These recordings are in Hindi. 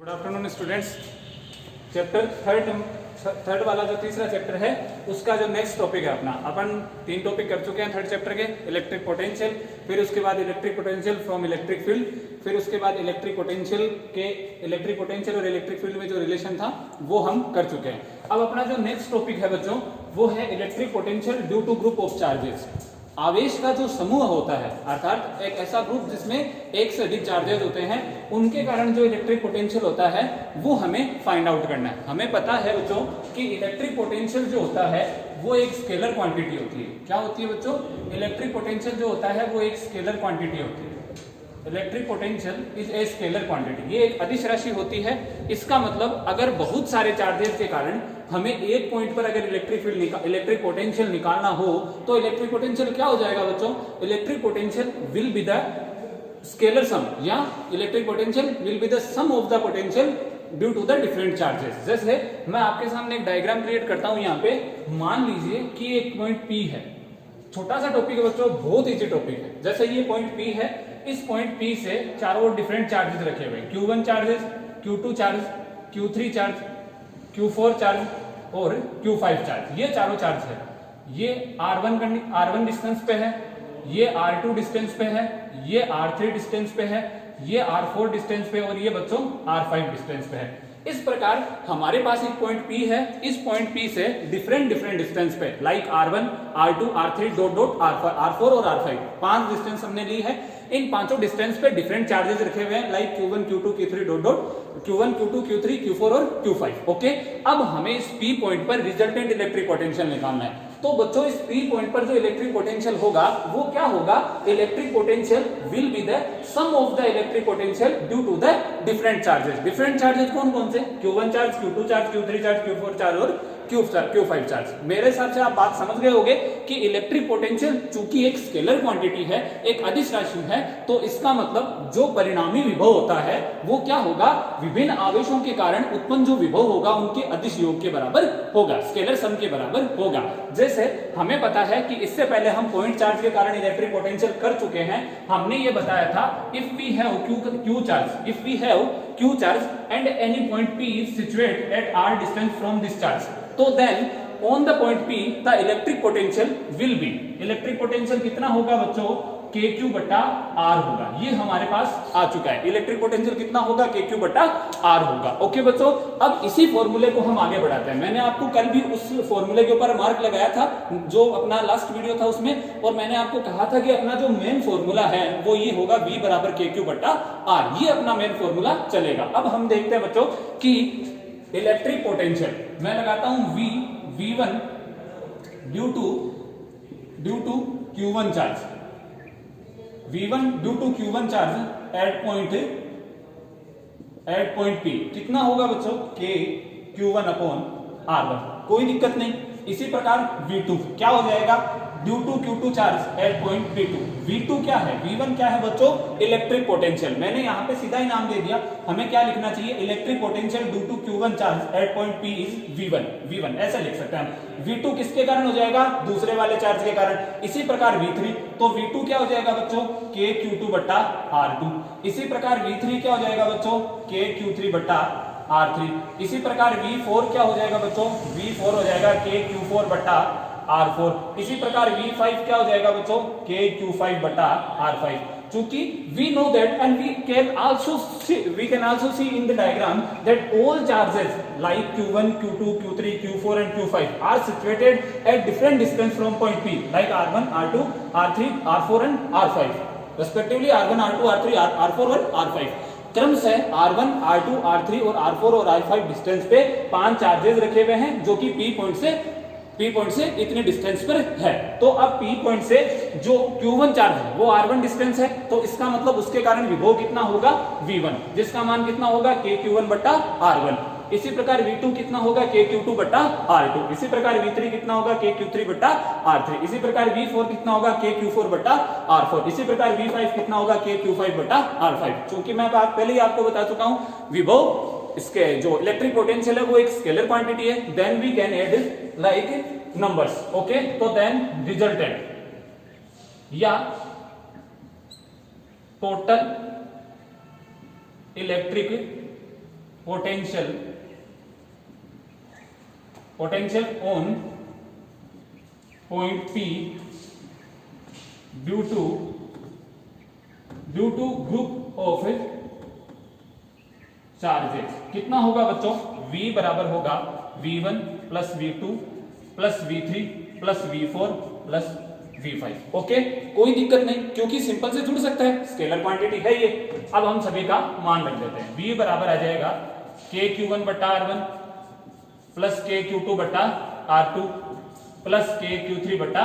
Good afternoon students. Chapter third वाला जो तीसरा चैप्टर है उसका जो नेक्स्ट टॉपिक है अपना, अपन 3 टॉपिक कर चुके हैं थर्ड चैप्टर के। इलेक्ट्रिक पोटेंशियल, फिर उसके बाद electric potential from electric field, फिर उसके बाद इलेक्ट्रिक पोटेंशियल और इलेक्ट्रिक फील्ड में जो रिलेशन था वो हम कर चुके हैं। अब अपना जो नेक्स्ट टॉपिक है बच्चों वो है electric potential due to group of charges. आवेश का जो समूह होता है, अर्थात एक ऐसा ग्रुप जिसमें एक से अधिक चार्जेस होते हैं, उनके कारण जो इलेक्ट्रिक पोटेंशियल होता है वो हमें फाइंड आउट करना है। हमें पता है बच्चों कि इलेक्ट्रिक पोटेंशियल जो होता है वो एक स्केलर क्वांटिटी होती है। क्या होती है बच्चों? इलेक्ट्रिक पोटेंशियल जो होता है वो एक स्केलर क्वांटिटी होती है। Electric potential is a scalar quantity, ये एक अदिश राशि होती है। इसका मतलब अगर बहुत सारे चार्जेस के कारण हमें एक पॉइंट पर अगर इलेक्ट्रिक पोटेंशियल निकालना हो तो इलेक्ट्रिक पोटेंशियल क्या हो जाएगा बच्चों? Electric potential will be the scalar sum, या electric potential will be the sum of the potential due to the different charges. जैसे मैं आपके सामने एक डायग्राम क्रिएट करता हूं। यहाँ पे मान लीजिए कि एक पॉइंट P है। छोटा सा टॉपिक है बच्चों, बहुत इजी टॉपिक है। जैसे ये पॉइंट P है, इस पॉइंट P से चारों ओर डिफरेंट चार्जेस रखे हुए हैं। Q1 charges, Q2 charge, Q3 charge, Q4 charge और Q5 चार्ज। ये चारों चार्ज है। ये R1 डिस्टेंस पे है, ये R2 डिस्टेंस पे है, ये R3 डिस्टेंस पे है, ये R4 डिस्टेंस पे और ये बच्चों R5 डिस्टेंस पे है। इस प्रकार हमारे पास एक पॉइंट P है, इस पॉइंट P से डिफरेंट डिस्टेंस पे like R1, R2, R3 dot R4 और R5 5 डिस्टेंस हमने ली है। इन पांचों डिस्टेंस पे डिफरेंट चार्जेस रखे हुए हैं like Q1, Q2, Q3 dot Q1, Q2, Q3, Q4 और Q5। ओके, अब हमें इस P पॉइंट पर रिजल्टेंट इलेक्ट्रिक पोटेंशियल निकालना है। तो बच्चों इस P पॉइंट पर जो इलेक्ट्रिक पोटेंशियल होगा वो क्या होगा? Electric potential will be the sum of the electric potential due to the different charges. Different charges कौन कौन से? Q1 charge, Q2 charge, Q3 charge, Q4 charge और Q5 चार्ज। मेरे हिसाब से आप बात समझ गए होंगे कि इलेक्ट्रिक पोटेंशियल चूंकि एक स्केलर क्वांटिटी है, एक अदिश राशि है, तो इसका मतलब जो परिणामी विभव होता है वो क्या होगा? विभिन्न आवेशों के कारण उत्पन्न जो विभव होगा उनके अदिश योग के बराबर होगा, स्केलर सम के बराबर होगा। जैसे हमें पता है कि इससे पहले हम पॉइंट चार्ज के कारण इलेक्ट्रिक पोटेंशियल कर चुके हैं। हमने ये बताया था if we have Q charge and any point P is situated at R distance from this charge, तो then on the point P the electric potential will be, electric potential कितना होगा बच्चों? KQ बटा R होगा। ये हमारे पास आ चुका है। इलेक्ट्रिक पोटेंशियल कितना होगा? KQ बटा R होगा। ओके बच्चों, अब इसी फॉर्मूले को हम आगे बढ़ाते हैं। मैंने आपको कल भी उस फॉर्मूले के ऊपर मार्क लगाया था जो अपना लास्ट वीडियो था उसमें, और मैंने आपको कहा था कि अपना जो मेन फॉर्मूला है वो ये होगा V बराबर KQ बटा R। ये अपना मेन फॉर्मूला चलेगा। अब हम देखते हैं बच्चों कि इलेक्ट्रिक पोटेंशियल मैं लगाता हूं V1 due to Q1 charge, V1 due to Q1 charge at point P कितना होगा बच्चों? Q1 upon R1। कोई दिक्कत नहीं। इसी प्रकार V2 क्या हो जाएगा? Due to Q2 charge at point P2। V2 क्या है? V1 क्या है बच्चों? Electric potential. मैंने यहाँ पे सीधा ही नाम दे दिया। हमें क्या लिखना चाहिए? Electric potential due to Q1 charge at point P is V1 ऐसे लिख सकते हैं। V2 किसके कारण हो जाएगा? दूसरे वाले चार्ज के कारण। इसी प्रकार V3, तो V2 क्या हो जाएगा बच्चों? KQ2 बटा R2। इसी प्रकार V3 क्या हो जाएगा बच्चों? KQ3 बटा R3। इसी प्रकार V4 क्या हो जाएगा बच्चों? V4 हो जाएगा KQ4 बटा R4। इसी प्रकार V5 क्या हो जाएगा बच्चों? KQ5 बटा R5। चूंकि we know that and we can also see in the diagram that all charges like Q1, Q2, Q3, Q4 and Q5 are situated at different distance from point P like R1, R2, R3, R4 and R5 respectively R1, R2, R3, R4 और R5। क्रम से R1, R2, R3 और R4 और R5 डिस्टेंस पे 5 चार्जेस रखे हुए हैं जो कि P पॉइंट से इतने डिस्टेंस पर है। तो अब P पॉइंट से जो Q1 चार्ज है वो R1 डिस्टेंस है, तो इसका मतलब उसके कारण विभव कितना होगा? V1, जिसका मान कितना होगा? KQ1 बटा R1। इसी प्रकार V2 कितना होगा? KQ2 बटा R2। इसी प्रकार V3 कितना होगा? KQ3 बटा R3। इसी प्रकार V4 कितना होगा? KQ4 बटा R4। इसी प्रकार V5 कितना होगा? KQ5 बटा R5। चूंकि मैं बात पहले ही आपको बता चुका हूं, विभव इसके जो इलेक्ट्रिक पोटेंशियल है वो एक स्केलर क्वांटिटी है। Then we can add like numbers. Okay, तो देन रिजल्टेंट या total electric potential on point P due to group of charges कितना होगा बच्चों? V बराबर होगा V1 plus V2 plus V3 plus V4 plus V5। Okay, कोई दिक्कत नहीं क्योंकि सिंपल से जुड़ सकता है, स्केलर क्वांटिटी है ये। अब हम सभी का मान रख देते हैं। V बराबर आ जाएगा KQ1 बट्टा R1 प्लस KQ2 बट्टा R2 प्लस KQ3 बट्टा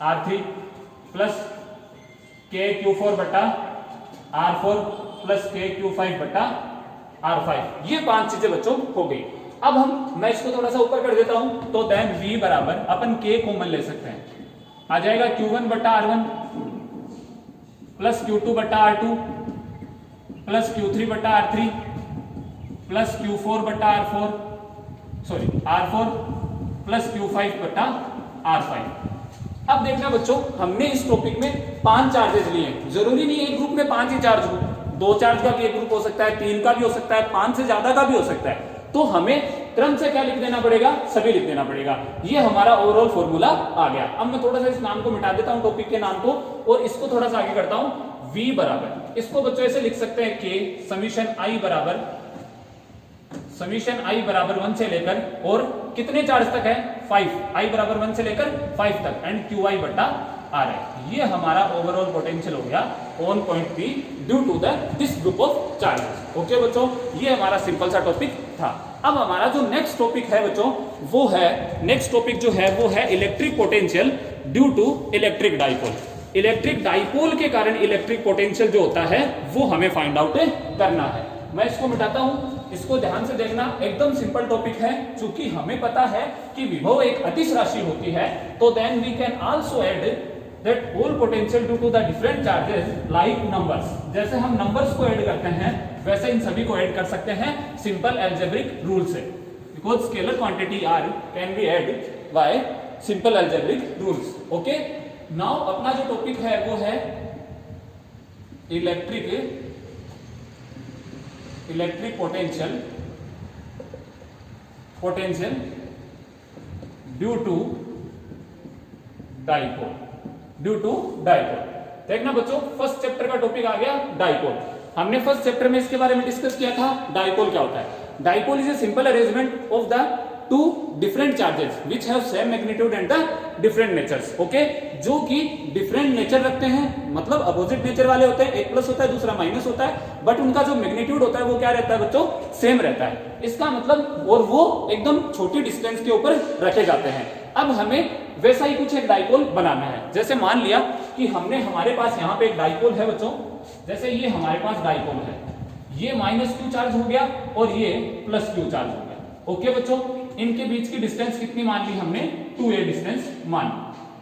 R3 प्लस KQ4 बट्टा R4 प्लस KQ5 बट्टा R5। ये 5 चीजें बच्चों हो गई। अब मैं इसको थोड़ा सा ऊपर कर देता हूं, तो देन V बराबर अपन K कॉमन ले सकते हैं, आ जाएगा Q1 बट्टा R1 प्लस Q2 बट्टा R2 प्लस Q3 बट्टा R3 प्लस Q4 बट्टा R4 प्लस Q5 बट्टा R5। अब देखना बच्चों, हमने इस टॉपिक में 5 चार्जेस लिए हैं। जरूरी नहीं है एक ग्रुप में 5 ही चार्ज हो, 2 चार्ज का भी एक ग्रुप हो सकता है, 3 का भी हो सकता है, 5 से ज्यादा का भी हो सकता है। तो हमें क्रम से क्या लिख देना पड़ेगा? सभी लिख देना पड़ेगा। ये हमारा ओवरऑल फॉर्मूला आ गया। अब मैं थोड़ा सा इस नाम को मिटा देता हूं, टॉपिक के नाम को, और इसको थोड़ा सा आगे करता हूं। V बराबर, इसको बच्चों ऐसे लिख सकते हैं कि समीशन I बराबर 1 से लेकर और कितने चार्ज तक है? 5। I बराबर 1 से लेकर 5 तक एंड QI बट्टा R है। ये हमारा ओवरऑल पोटेंशियल हो गया on point P due to this group of charges. Okay बच्चों, ये हमारा सिंपल सा टॉपिक था। अब हमारा जो नेक्स्ट टॉपिक है बच्चों, वो है electric potential due to electric dipole. Electric dipole के कारण इलेक्ट्रिक पोटेंशियल जो होता है वो हमें फाइंड आउट करना है। मैं इसको मिटाता हूं, इसको ध्यान से देखना, एकदम सिंपल टॉपिक है। चूंकि हमें पता है कि विभव एक अदिश राशि होती है, तो then we can also add that pole potential due to the different charges like numbers. जैसे हम नंबर्स को ऐड करते हैं, वैसे इन सभी को ऐड कर सकते हैं सिंपल अलजेब्रिक रूल से, because scalar quantity R can be add by simple algebraic rules. Okay, now अपना जो टॉपिक है वो है electric potential due to dipole. देखना बच्चों, फर्स्ट चैप्टर का टॉपिक आ गया डाइपोल। हमने फर्स्ट चैप्टर में इसके बारे में डिस्कस किया था। डाइपोल क्या होता है? Dipole is a simple arrangement of the two different charges which have same magnitude and the different natures. Okay, जो कि डिफरेंट नेचर रखते हैं, मतलब अपोजिट नेचर वाले होते हैं, एक प्लस होता है दूसरा माइनस होता है, बट उनका जो मैग्नीट्यूड होता है वो क्या रहता है बच्चों? सेम रहता है। इसका मतलब, और वो एकदम छोटी डिस्टेंस के ऊपर रखे जाते हैं। अब हमें वैसा ही कुछ एक डाइपोल बनाना है। जैसे मान लिया कि हमारे पास यहाँ पे एक डाइपोल है बच्चों, जैसे ये हमारे पास डाइपोल है, ये -q चार्ज हो गया और ये +q चार्ज हो गया। ओके बच्चों, इनके बीच की डिस्टेंस कितनी मान ली हमने? 2a डिस्टेंस मान ली।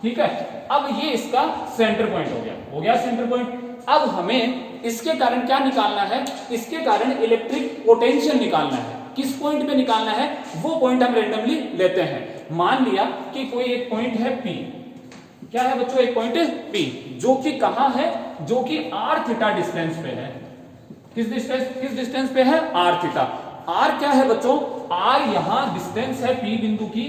ठीक है, अब ये इसका सेंटर पॉइंट हो गया सेंटर पॉइंट। अब हमें इसके कारण क्या निकालना है? इसके कारण इलेक्ट्रिक पोटेंशियल निकालना है। किस पॉइंट पे निकालना है? वो पॉइंट हम रेंडमली लेते हैं। मान लिया कि कोई एक पॉइंट है P। क्या है बच्चों? एक पॉइंट P, जो कि कहां है? जो कि r थीटा डिस्टेंस पे है। किस डिस्टेंस पे है? r theta. r क्या है बच्चों? r यहां डिस्टेंस है P बिंदु की।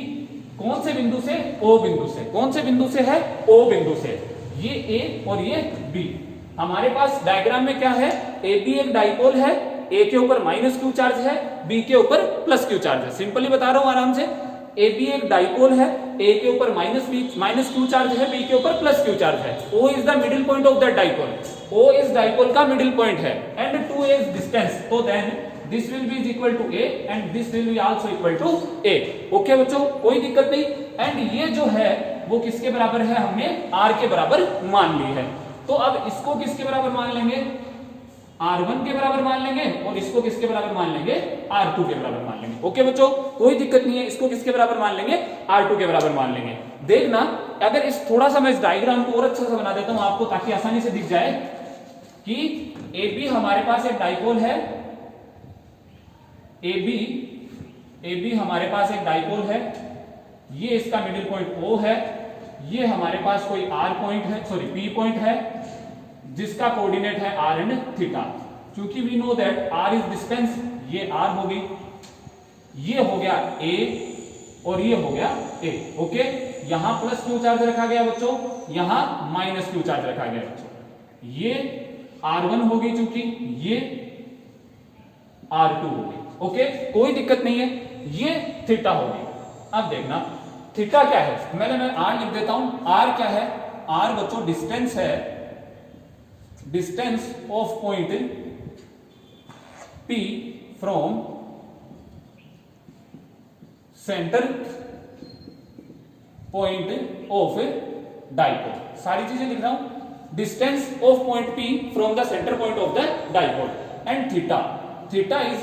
कौन से बिंदु से? O बिंदु से। कौन से बिंदु से है? O बिंदु से। ये A और ये B। हमारे पास डायग्राम में क्या है? AB एक डाइपोल है, A के ऊपर -q चार्ज है, B के ऊपर +q चार्ज है। सिंपली बता रहा हूं आराम से। AB एक डाइपोल है, A के ऊपर -q चार्ज है, B के ऊपर +q चार्ज है। O is the middle point of that dipole. O इस डाइपोल का मिडिल पॉइंट है एंड 2a इज डिस्टेंस। तो then this will be is equal to A and this will be also equal to A। Okay बच्चों, कोई दिक्कत नहीं। एंड ये जो है वो किसके बराबर है? हमने R के बराबर मान ली है। तो अब इसको किसके बराबर मान लेंगे? R1 के बराबर मान लेंगे, और इसको किसके बराबर मान लेंगे? R2 के बराबर मान लेंगे। ओके बच्चों, कोई दिक्कत नहीं है। इसको किसके बराबर मान लेंगे? R2 के बराबर मान लेंगे। देखना, अगर इस थोड़ा सा मैं इस डायग्राम को और अच्छा सा बना देता हूं आपको, ताकि आसानी से दिख जाए कि AB हमारे पास एक डाइपोल है, AB हमारे पास एक डाइपोल है, ये इसका मिडिल पॉइंट O है, ये हमारे पास कोई P पॉइंट है जिसका कोऑर्डिनेट है R एंड थीटा। क्योंकि we know that R is distance, ये R हो गई, ये हो गया A और ये हो गया A। ओके, यहां प्लस Q चार्ज रखा गया बच्चों, यहां माइनस Q चार्ज रखा गया बच्चों। ये R1 हो गई चूंकि, ये R2 हो गई। ओके, कोई दिक्कत नहीं है। ये थीटा हो गई। अब देखना थीटा क्या है, मैं R लिख देता हूं। R क्या है? R बच्चों डिस्टेंस है, distance of point P from centre point of dipole. सारी चीजें लिख रहा हूं। Distance of point P from the centre point of the dipole. And theta is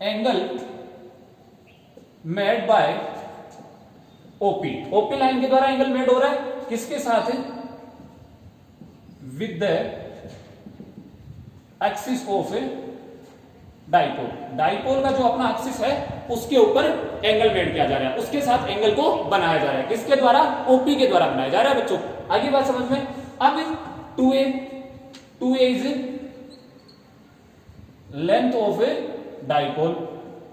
angle made by OP। OP line के द्वारा एंगल मेड हो रहा है, किसके साथ? With the axis of dipole. Dipole का जो अपना एक्सिस है उसके ऊपर एंगल मेड किया जा रहा है, उसके साथ एंगल को बनाया जा रहा है। किसके द्वारा? OP के द्वारा बनाया जा रहा है बच्चों। आगे बात समझ में। अब 2a is length of dipole,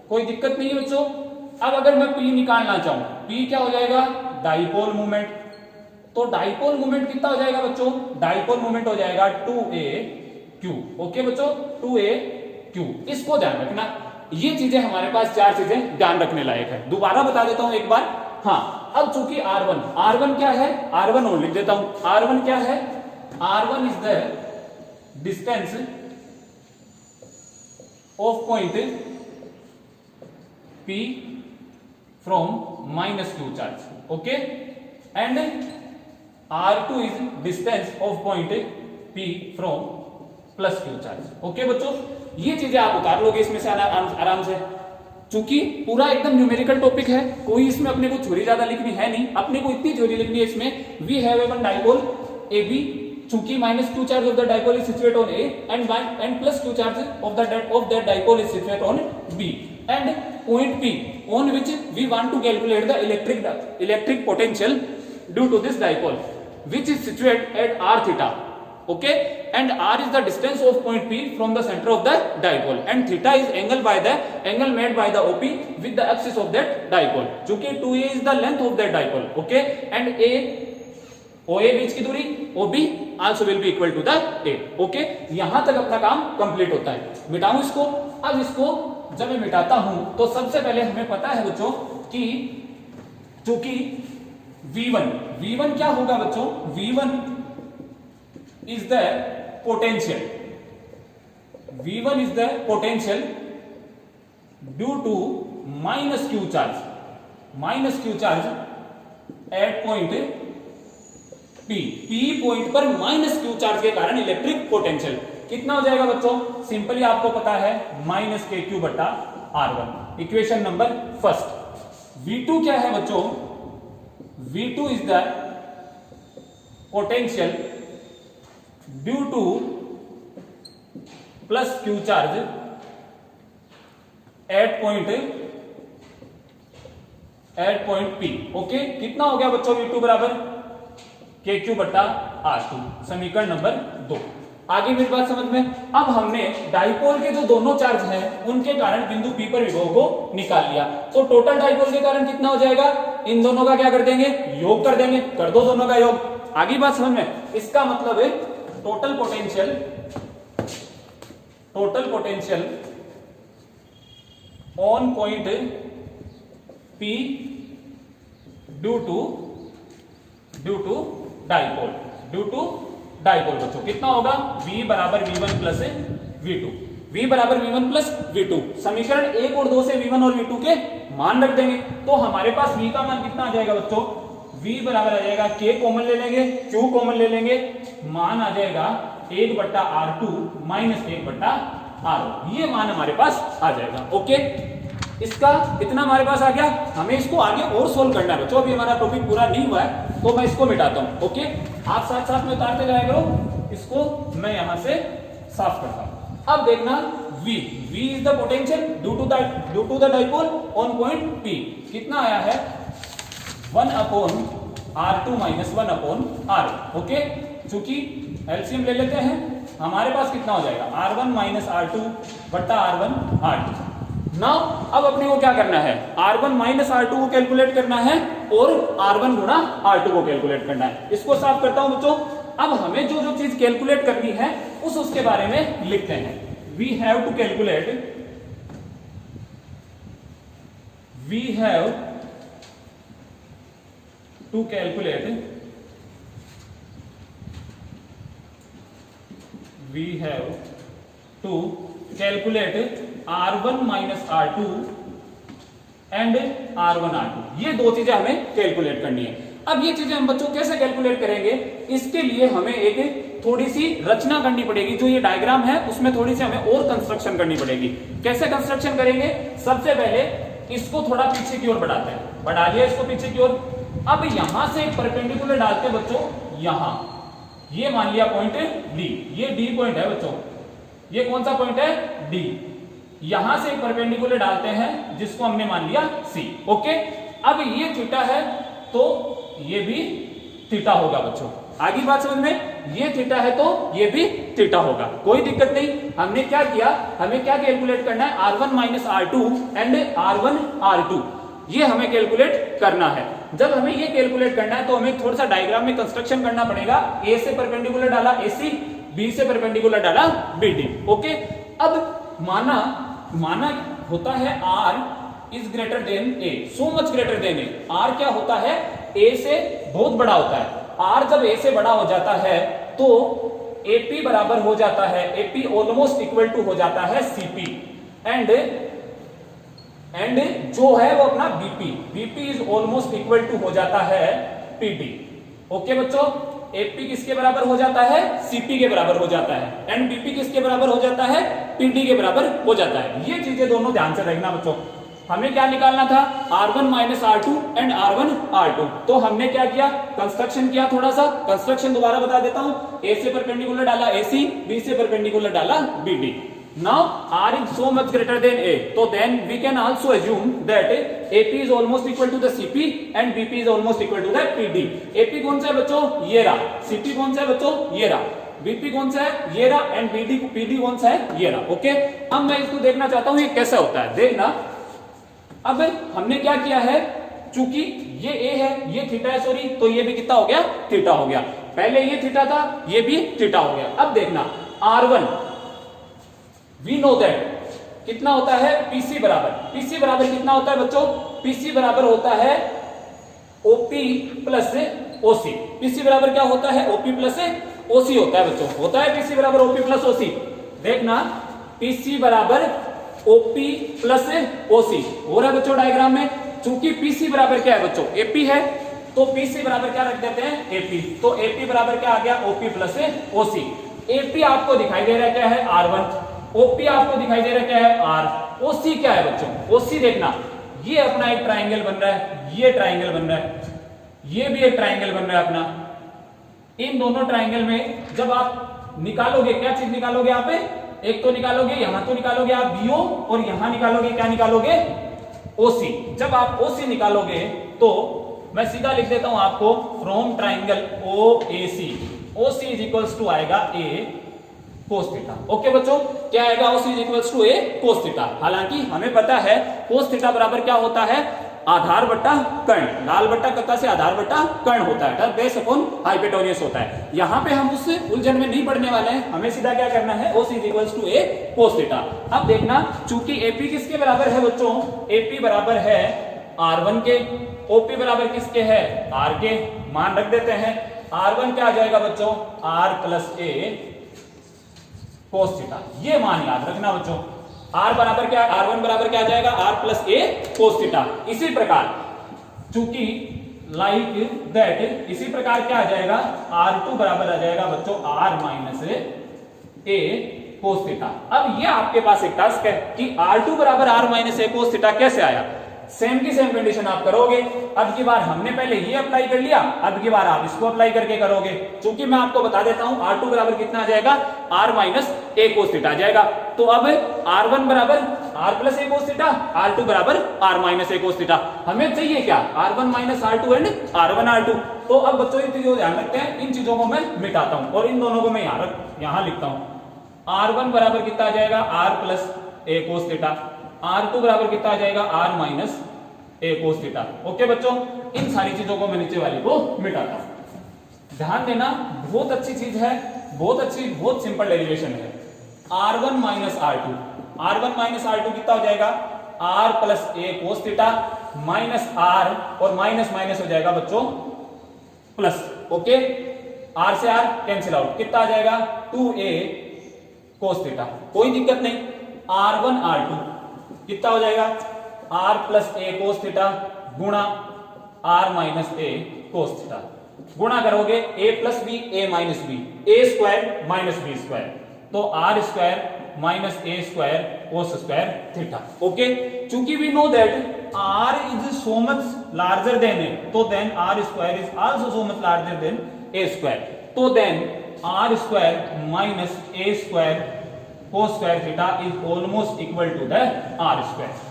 कोई दिक्कत नहीं है बच्चों। अब अगर मैं P निकालना चाहूं, P क्या हो जाएगा? Dipole movement. तो डाइपोल मूवमेंट कितना हो जाएगा बच्चों? डाइपोल मूवमेंट हो जाएगा 2AQ। ओके बच्चों, 2AQ। इसको ध्यान रखना। ये चीजें हमारे पास 4 चीजें ध्यान रखने लायक है। दोबारा बता देता हूं एक बार। हाँ, अब चूंकि R1 क्या है? R1 और लिख देता हूं। R1 क्या है? R1 is the distance of point P from minus Q charge. Okay, and R2 is distance of point P from plus Q charge. Okay बच्चों, ये चीजें आप उतार लोगे इसमें से आराम से। चूंकि पूरा एकदम न्यूमेरिकल टॉपिक है, कोई इसमें अपने को थ्योरी ज्यादा लिखनी है नहीं। अपने को इतनी थ्योरी लिखनी है इसमें, we have one dipole AB, चूंकि minus Q charge of the dipole is situate on A and plus Q charge of that dipole is situate on B, and point P on which we want to calculate the electric potential due to this dipole, which is situated at r theta. Okay, and r is the distance of point P from the center of the dipole, and theta is angle made by the OP with the axis of that dipole. चूंकि 2a is the length of that dipole. Okay, and OA बीच की दूरी, OB also will be equal to the A. Okay, यहां तक अपना काम कंप्लीट होता है। मिटाऊं इसको। अब इसको जब मैं मिटाता हूं तो सबसे पहले हमें पता है बच्चों कि चूंकि V1 क्या होगा बच्चों? V1 is the potential. V1 is the potential due to minus Q charge at point P point पर माइनस Q चार्ज के कारण इलेक्ट्रिक पोटेंशियल कितना हो जाएगा बच्चों? सिंपली आपको पता है माइनस KQ बटा R1। Equation number first. V2 क्या है बच्चों? V2 is the potential due two plus Q charge at point P। Okay, कितना हो गया बच्चों? V2 बराबर KQ बटा R2। समीकरण नंबर 2। आगे मेरी बात समझ में। अब हमने डाइपोल के जो दोनों चार्ज हैं उनके कारण बिंदु P पर विभव को निकाल लिया, तो टोटल डाइपोल के कारण कितना हो जाएगा? इन दोनों का क्या कर देंगे? योग कर देंगे। कर दो दोनों का योग। आगे बात समझ में। इसका मतलब है total potential on point P due to dipole बच्चों कितना होगा? V बराबर V1 प्लस V2। V बराबर V1 प्लस V2। समीकरण 1 और 2 से V1 और V2 के मान रख देंगे, तो हमारे पास V का मान कितना आ जाएगा बच्चों? V बराबर आ जाएगा, K कॉमन ले लेंगे, Q कॉमन ले लेंगे, मान आ जाएगा 1 बट्टा R2 माइनस 1 बट्टा R1। ये मान हमारे पास आ जाएगा। ओके, इसका इतना हमारे पास आ गया। हमें इसको आगे और सोल्व करना है बच्चों, अभी हमारा टॉपिक पूरा नहीं हुआ है, तो मैं इसको मिटाता हूं। ओके, आप साथ साथ में उतारते जाया करो। इसको मैं यहां से साफ करता हूं। अब देखना, V is the potential due to the dipole on point P। कितना आया है? 1 upon R2 minus 1 upon R। Okay, चूंकि एलसीएम ले लेते हैं हमारे पास कितना हो जाएगा R1 माइनस R2 बट्टा R1 R2। नाउ अब अपने को क्या करना है, R1 माइनस R2 को कैलकुलेट करना है और R1 गुणा R2 को कैलकुलेट करना है। इसको साफ करता हूं बच्चों। अब हमें जो जो चीज कैलकुलेट करनी है उसके बारे में लिखते हैं। We have to calculate R1 minus R2 and R1 R2। ये दो चीजें हमें कैलकुलेट करनी है। अब ये चीजें हम बच्चों कैसे कैलकुलेट करेंगे, इसके लिए हमें एक थोड़ी सी रचना करनी पड़ेगी। जो ये डायग्राम है उसमें थोड़ी सी हमें और कंस्ट्रक्शन करनी पड़ेगी। कैसे कंस्ट्रक्शन करेंगे, सबसे पहले इसको थोड़ा पीछे की ओर बढ़ाते हैं। बढ़ा लिया इसको पीछे की ओर। अब यहां से एक परपेंडिकुलर डालते हैं बच्चों, यहां ये मान लिया पॉइंट डी, ये डी पॉइंट है बच्चों। ये कौन सा पॉइंट है, डी। यहां से एक परपेंडिकुलर डालते हैं जिसको हमने मान लिया सी। ओके, अब ये थीटा है तो ये भी थीटा होगा बच्चों। आगे बात समझ में, ये थीटा है तो ये भी थीटा होगा, कोई दिक्कत नहीं। हमने क्या किया, हमें क्या कैलकुलेट करना है, R1 minus R2 and R1 R2, ये हमें कैलकुलेट करना है। जब हमें ये कैलकुलेट करना है तो हमें थोड़ा सा डायग्राम में कंस्ट्रक्शन करना पड़ेगा। ए से परपेंडिकुलर डाला AC, बी से परपेंडिकुलर डाला BD। ओके, अब माना होता है R is greater than A, so much greater than A। R क्या होता है, A से बहुत बड़ा होता है। R जब A से बड़ा हो जाता है तो AP बराबर हो जाता है, AP ऑलमोस्ट इक्वल टू हो जाता है CP एंड जो है वो अपना BP is almost equal to हो जाता है PD। ओके बच्चों, AP किसके बराबर हो जाता है, CP के बराबर हो जाता है, एंड BP किसके बराबर हो जाता है, PD के बराबर हो जाता है। ये चीजें दोनों ध्यान से रखना बच्चों। हमें क्या निकालना था, R1 minus R2 and R1 R2। तो हमने क्या किया, कंस्ट्रक्शन किया। थोड़ा सा कंस्ट्रक्शन दोबारा बता देता हूं। A से परपेंडिकुलर डाला AC, B से परपेंडिकुलर डाला BD। Now R is so much greater than A, so then we can also assume that AP is almost equal to the CP and BP is almost equal to the PD। AP कौन सा है बच्चों, ये रहा। CP कौन सा है बच्चों, ये रहा। BP कौन सा है, ये रहा। एंड PD कौन सा है, ये रहा। ओके, अब मैं इसको देखना चाहता हूं ये कैसा होता है, देखना। अब हमने क्या किया है, चूंकि ये A है, ये थीटा है, सॉरी, तो ये भी कितना हो गया, थीटा हो गया। पहले ये थीटा था, ये भी थीटा हो गया। अब देखना R1 वी नो दैट कितना होता है, PC बराबर कितना होता है बच्चों, PC बराबर होता है OP प्लस OC। PC बराबर क्या होता है, OP प्लस OC होता है बच्चों, होता है PC बराबर OP प्लस OC। देखना PC बराबर OP प्लस OC हो रहा है बच्चों डायग्राम में। चूंकि PC बराबर क्या है बच्चों, AP है, तो PC बराबर क्या रख देते हैं, AP। तो AP बराबर क्या आ गया, OP प्लस OC। AP आपको दिखाई दे रहा है क्या है, R1। OP आपको दिखाई दे रहा है क्या है, R। OC क्या है बच्चों, OC देखना, ये अपना एक ट्राइंगल बन रहा है, ये ट्राइंगल बन रहा है, ये भी एक ट्राइंगल बन रहा है अपना। इन दोनों ट्राइंगल में जब आप निकालोगे, क्या चीज निकालोगे आप, एक तो निकालोगे, यहां तो निकालोगे आप BO, और यहां निकालोगे, क्या निकालोगे, OC। जब आप OC निकालोगे तो मैं सीधा लिख देता हूं आपको, from triangle OAC, OC is equals to आएगा A कोस थीटा। ओके बच्चों, क्या आएगा, OC is equals to A cos theta. हालांकि हमें पता है कोस थीटा बराबर क्या होता है, आधार बट्टा कर्ण, लाल बट्टा कक्का से आधार बट्टा कर्ण होता है, बेस अपॉन हाइपोटेन्यूज होता है। यहां पे हम उस उलझन में नहीं पढ़ने वाले हैं, हमें सीधा क्या करना है, OC is equals to A cos theta. अब देखना, चूंकि AP किसके बराबर है बच्चों, AP बराबर है R1 के, OP बराबर किसके है, R के। मान रख देते हैं, R1 क्या आ जाएगा बच्चों, R plus A cos theta. ये मान याद रखना बच्चों, R बराबर क्या, R1 बराबर क्या आ जाएगा, R plus A cos theta. इसी प्रकार चूंकि लाइक दैट, इसी प्रकार क्या आ जाएगा, R2 बराबर आ जाएगा बच्चों R minus A cos theta. अब ये आपके पास एक टास्क है कि R2 बराबर R minus A cos theta कैसे आया। सेम की सेम कंडीशन आप करोगे। अब की बार हमने पहले ये अप्लाई कर लिया, अब की बार आप इसको अप्लाई करके करोगे। क्योंकि मैं आपको बता देता हूं, R2 बराबर कितना आ जाएगा, R minus A cos theta आ जाएगा। तो अब R1 बराबर R plus A cos theta, R2 बराबर R minus A cos theta. हमें चाहिए क्या, R1 minus R2 and R1 R2। तो अब बच्चों इन चीजों को ध्यान रखते हैं, इन चीजों को मैं मिटाता हूं और इन दोनों को मैं यहां लिखता हूं। R1 बराबर कितना आ जाएगा R plus A cos theta, R2 बराबर कितना आ जाएगा R minus A cos theta. Okay बच्चों, इन सारी चीजों को मैं नीचे वाली को मिटाता हूं। ध्यान देना, बहुत अच्छी चीज है, बहुत अच्छी, बहुत सिंपल डेरिवेशन है। R1 minus R2, R1 minus R2 कितना हो जाएगा R plus A cos theta minus R, और माइनस माइनस हो जाएगा बच्चों प्लस। ओके, R से R कैंसिल आउट, कितना आ जाएगा 2a कोस थीटा, कोई दिक्कत नहीं। R1 R2 कितना हो जाएगा R plus A cos theta गुणा R minus A cos theta, गुणा करोगे a plus B A minus B, A square minus B square, तो R square minus A square cos square theta. Okay, चूंकि we know that R is so much larger than A, तो then R square is also so much larger than A square, तो then R square minus A square cos square theta is almost equal to the R square.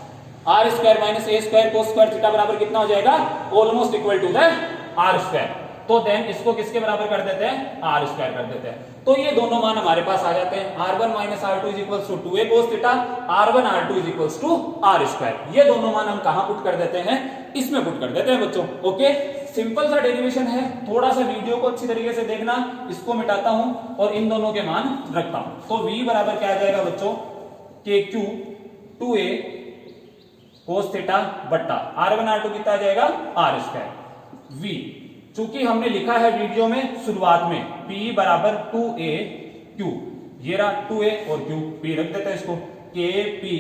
R square minus A square cos square theta बराबर कितना हो जाएगा almost equal to the R square, तो देन इसको किसके बराबर कर देते हैं R स्क्वायर कर देते हैं। तो ये दोनों मान हमारे पास आ जाते हैं, R1 minus R2 is equals to 2a cos theta, R1 R2 is equals to R square. ये दोनों मान हम कहां पुट कर देते हैं, इसमें पुट कर देते हैं बच्चों। ओके, सिंपल सा डेरिवेशन है, थोड़ा सा वीडियो को अच्छी तरीके से देखना। इसको मिटाता हूं और इन दोनों के मान रखता हूं, तो v बराबर क्या आ जाएगा बच्चों KQ 2a कोस थीटा बट्टा R1 R2 कितना आ जाएगा R स्क्वायर। v चूंकि हमने लिखा है वीडियो में शुरुआत में P बराबर 2a Q, ये रहा 2a और Q, P रख देते हैं इसको, KP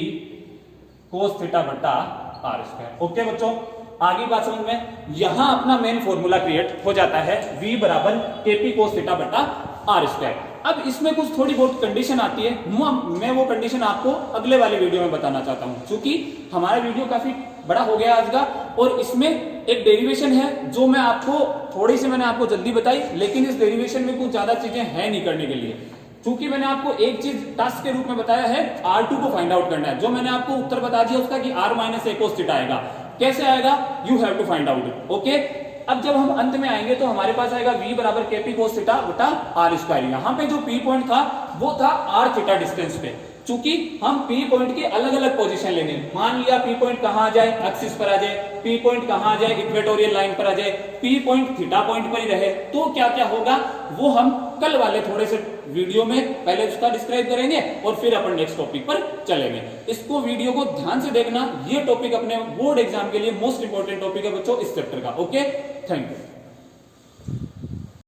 कोस थीटा बट्टा R स्क्वायर। ओके बच्चों, आगे बात समझ में, यहां अपना मेन फॉर्मूला क्रिएट हो जाता है v बराबर KP कोस थीटा बट्टा R स्क्वायर। अब इसमें कुछ थोड़ी बहुत कंडीशन आती है, मैं वो कंडीशन आपको अगले वाले वीडियो में बताना चाहता हूं, क्योंकि हमारा वीडियो काफी बड़ा हो गया आज का, और इसमें एक डेरिवेशन है जो मैं आपको थोड़ी सी मैंने आपको जल्दी बताई, लेकिन इस डेरिवेशन में कुछ ज्यादा चीजें हैं नहीं करने के लिए। चूंकि मैंने आपको एक चीज टास्क के रूप में बताया है, R2 को फाइंड आउट करना है, जो मैंने आपको उत्तर बता दिया उसका कि R minus A cos theta आएगा। कैसे आएगा, you have to find out. Okay, अब जब हम अंत में आएंगे तो हमारे पास आएगा v बराबर KP कोस थीटा बटा R स्क्वायर। यहाँ पे जो P पॉइंट था वो था R थीटा डिस्टेंस पे, चूंकि हम P पॉइंट की अलग अलग पोजीशन लेंगे। मान लिया P पॉइंट कहां आ जाए, एक्सिस पर आ जाए, P पॉइंट कहां आ जाए, इक्वेटोरियल लाइन पर आ जाए, P पॉइंट थीटा पॉइंट पर ही रहे, तो क्या क्या होगा वो हम कल वाले थोड़े से वीडियो में पहले उसका डिस्क्राइब करेंगे और फिर अपन नेक्स्ट टॉपिक पर चलेंगे। इसको वीडियो को ध्यान से देखना, ये टॉपिक अपने बोर्ड एग्जाम के लिए मोस्ट इंपोर्टेंट टॉपिक है बच्चों इस चैप्टर का। Okay, thank you.